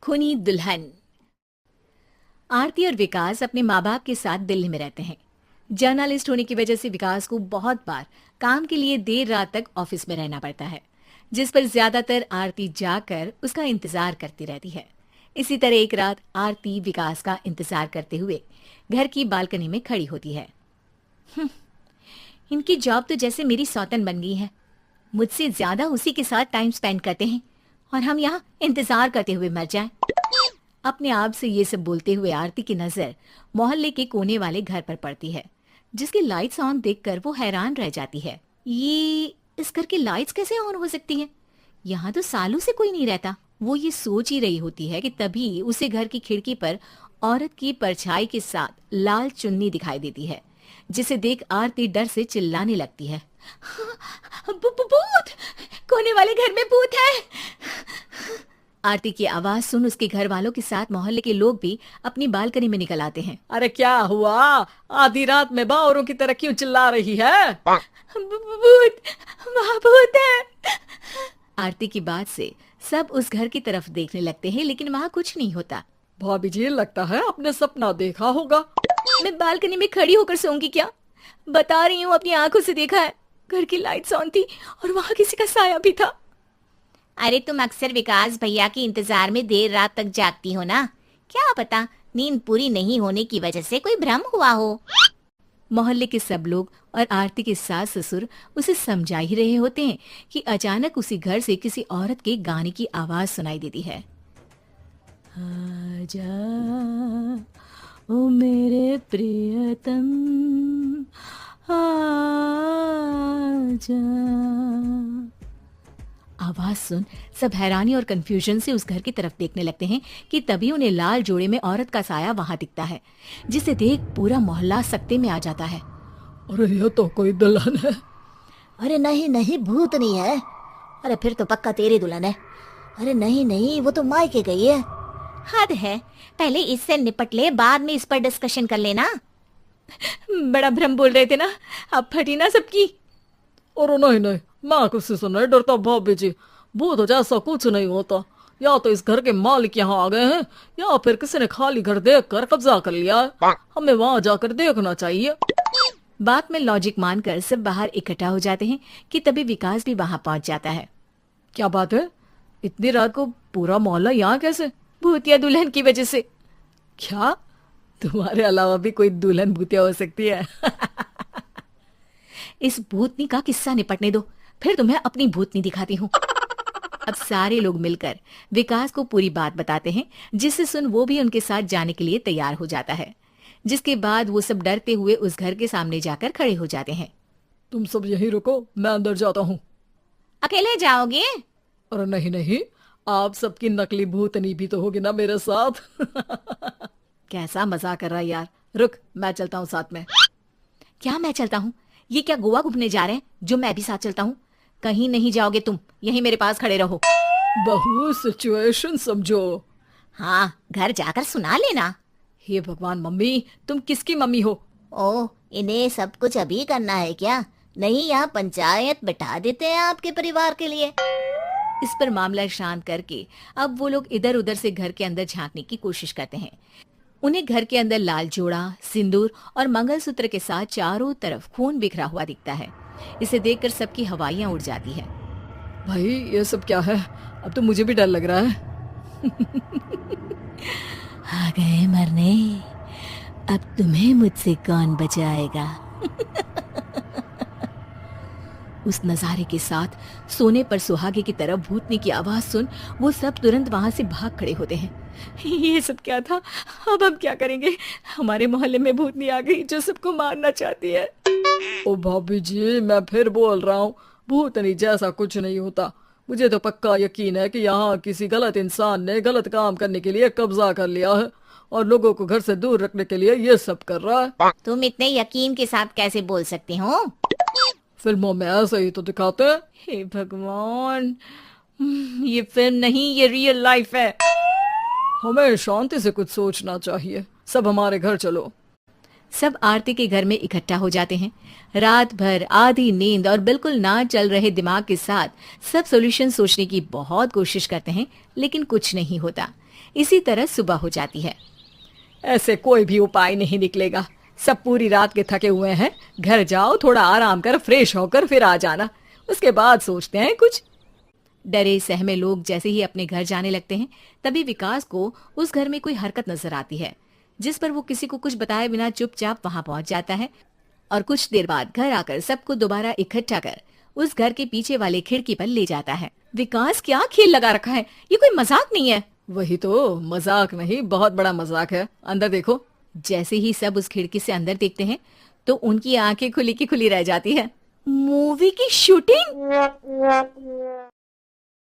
खूनी दुल्हन। आरती और विकास अपने माँ बाप के साथ दिल्ली में रहते हैं। जर्नलिस्ट होने की वजह से विकास को बहुत बार काम के लिए देर रात तक ऑफिस में रहना पड़ता है, जिस पर ज्यादातर आरती जाकर उसका इंतजार करती रहती है। इसी तरह एक रात आरती विकास का इंतजार करते हुए घर की बालकनी में खड़ी होती है। इनकी जॉब तो जैसे मेरी सौतन बन गई है। मुझसे ज्यादा उसी के साथ टाइम स्पेंड करते हैं और हम यहाँ इंतजार करते हुए मर जाएं। अपने आप से ये सब बोलते हुए आरती की नजर मोहल्ले के कोने वाले घर पर पड़ती है, जिसकी लाइट्स ऑन देखकर वो हैरान रह जाती है। ये इस घर की लाइट्स कैसे ऑन हो सकती हैं? यहाँ तो सालों से कोई नहीं रहता। वो ये सोच ही रही होती है कि तभी उसे घर की खिड़की पर औरत की परछाई के साथ लाल चुन्नी दिखाई देती है, जिसे देख आरती डर से चिल्लाने लगती है। भूत! कोने वाले घर में भूत है! आरती की आवाज सुन उसके घर वालों के साथ मोहल्ले के लोग भी अपनी बालकनी में निकल आते हैं। अरे क्या हुआ? आधी रात में बावरों की तरह क्यों चिल्ला रही है? भूत! वहाँ भूत है! आरती की बात से सब उस घर की तरफ देखने लगते हैं, लेकिन वहाँ कुछ नहीं होता। भाभी जी, लगता है आपने सपना देखा होगा। मैं बालकनी में खड़ी होकर सोऊंगी क्या? बता रही हूँ, अपनी आंखों से देखा है। घर की लाइट्स ऑन थी और वहाँ किसी का साया भी था। अरे तुम अक्सर विकास भैया के इंतजार में देर रात तक जागती हो ना, क्या पता नींद पूरी नहीं होने की वजह से कोई भ्रम हुआ हो। मोहल्ले के सब लोग और आरती के सास ससुर उसे समझा ही रहे होते हैं कि अचानक उसी घर से किसी औरत के गाने की आवाज सुनाई देती है। आजा ओ मेरे प्रियतम आजा। आवाज सुन सब हैरानी और कंफ्यूजन से उस घर की तरफ देखने लगते हैं कि तभी उन्हें लाल जोड़े में औरत का साया वहां दिखता है, जिसे देख पूरा मोहल्ला सकते में आ जाता है। अरे ये तो कोई दुल्हन है। अरे नहीं नहीं, भूत नहीं है। अरे फिर तो पक्का तेरी दुल्हन है। अरे नहीं नहीं, वो तो मायके गई है। हद है, पहले इससे निपट ले, बाद में इस पर डिस्कशन कर लेना। बड़ा भ्रम बोल रहे थे ना, अब फटी ना सबकी। और नहीं नहीं, मैं किसी से नहीं डरता भाभी जी। भूत जैसा कुछ नहीं होता। या तो इस घर के मालिक यहाँ आ गए हैं, या फिर किसी ने खाली घर देख कर कब्जा कर लिया है। हमें वहाँ जाकर देखना चाहिए। बात में लॉजिक मानकर सब बाहर इकट्ठा हो जाते हैं कि तभी विकास भी वहाँ पहुँच जाता है। क्या बात है? इतनी रात को पूरा मोहल्ला यहाँ कैसे? भूतिया दुल्हन की वजह से। क्या तुम्हारे अलावा भी कोई दुल्हन भूतिया हो सकती है? इस भूतनी का किस्सा निपटने दो, फिर तुम्हें अपनी भूतनी दिखाती हूँ। अब सारे लोग मिलकर विकास को पूरी बात बताते हैं, जिसे सुन वो भी उनके साथ जाने के लिए तैयार हो जाता है। जिसके बाद वो सब डरते हुए उस घर के सामने जाकर खड़े हो जाते हैं। तुम सब यहीं रुको, मैं अंदर जाता हूँ। अकेले जाओगे? अरे नहीं नहीं, आप सबकी नकली भूतनी भी तो होगी ना मेरे साथ। कैसा मजाक कर रहा है यार। रुक, मैं चलता हूँ साथ में। क्या मैं चलता हूँ? ये क्या गोवा घूमने जा रहे हैं जो मैं भी साथ चलता हूँ? कहीं नहीं जाओगे तुम, यहीं मेरे पास खड़े रहो। बहू सिचुएशन समझो। हाँ, घर जाकर सुना लेना। हे भगवान, मम्मी तुम किसकी मम्मी हो? ओ, इन्हें सब कुछ अभी करना है क्या? नहीं, यहाँ पंचायत बिठा देते हैं आपके परिवार के लिए। इस पर मामला शांत करके अब वो लोग इधर उधर से घर के अंदर झांकने की कोशिश करते हैं। उन्हें घर के अंदर लाल जोड़ा, सिंदूर और मंगलसूत्र के साथ चारों तरफ खून बिखरा हुआ दिखता है। इसे देखकर सबकी हवाइयां उड़ जाती है। भाई ये सब क्या है? अब तो मुझे भी डर लग रहा है। आ गए मरने, अब तुम्हें मुझसे कौन बचाएगा? उस नजारे के साथ सोने पर सुहागे की तरफ भूतनी की आवाज सुन वो सब तुरंत वहां से भाग खड़े होते हैं। ये सब क्या था? अब हम क्या करेंगे? हमारे मोहल्ले में भूतनी आ गई जो सबको मारना चाहती है। ओ भाभी जी, मैं फिर बोल रहा हूँ, भूतनी जैसा कुछ नहीं होता। मुझे तो पक्का यकीन है कि यहाँ किसी गलत इंसान ने गलत काम करने के लिए कब्जा कर लिया है और लोगों को घर से दूर रखने के लिए ये सब कर रहा है। तुम इतने यकीन के साथ कैसे बोल सकते हो? फिल्मों में ऐसे ही तो दिखाते हैं। हे भगवान, ये फिल्म नहीं, ये रियल लाइफ है। हमें शांति से कुछ सोचना चाहिए। सब हमारे घर चलो। सब आरती के घर में इकट्ठा हो जाते हैं। रात भर आधी नींद और बिल्कुल ना चल रहे दिमाग के साथ सब सॉल्यूशन सोचने की बहुत कोशिश करते हैं, लेकिन कुछ नहीं होता। इसी तरह सुबह हो जाती है। ऐसे कोई भी उपाय नहीं निकलेगा। सब पूरी रात के थके हुए हैं, घर जाओ, थोड़ा आराम कर, फ्रेश होकर फिर आ जाना, उसके बाद सोचते हैं कुछ। डरे सहमे लोग जैसे ही अपने घर जाने लगते हैं, तभी विकास को उस घर में कोई हरकत नजर आती है, जिस पर वो किसी को कुछ बताए बिना चुपचाप वहां पहुंच जाता है और कुछ देर बाद घर आकर सबको दोबारा इकट्ठा कर उस घर के पीछे वाले खिड़की पर ले जाता है। विकास क्या खेल लगा रखा है, ये कोई मजाक नहीं है। वही तो, मजाक नहीं, बहुत बड़ा मजाक है। अंदर देखो। जैसे ही सब उस खिड़की से अंदर देखते हैं तो उनकी आंखें खुली की खुली रह जाती है। मूवी की शूटिंग!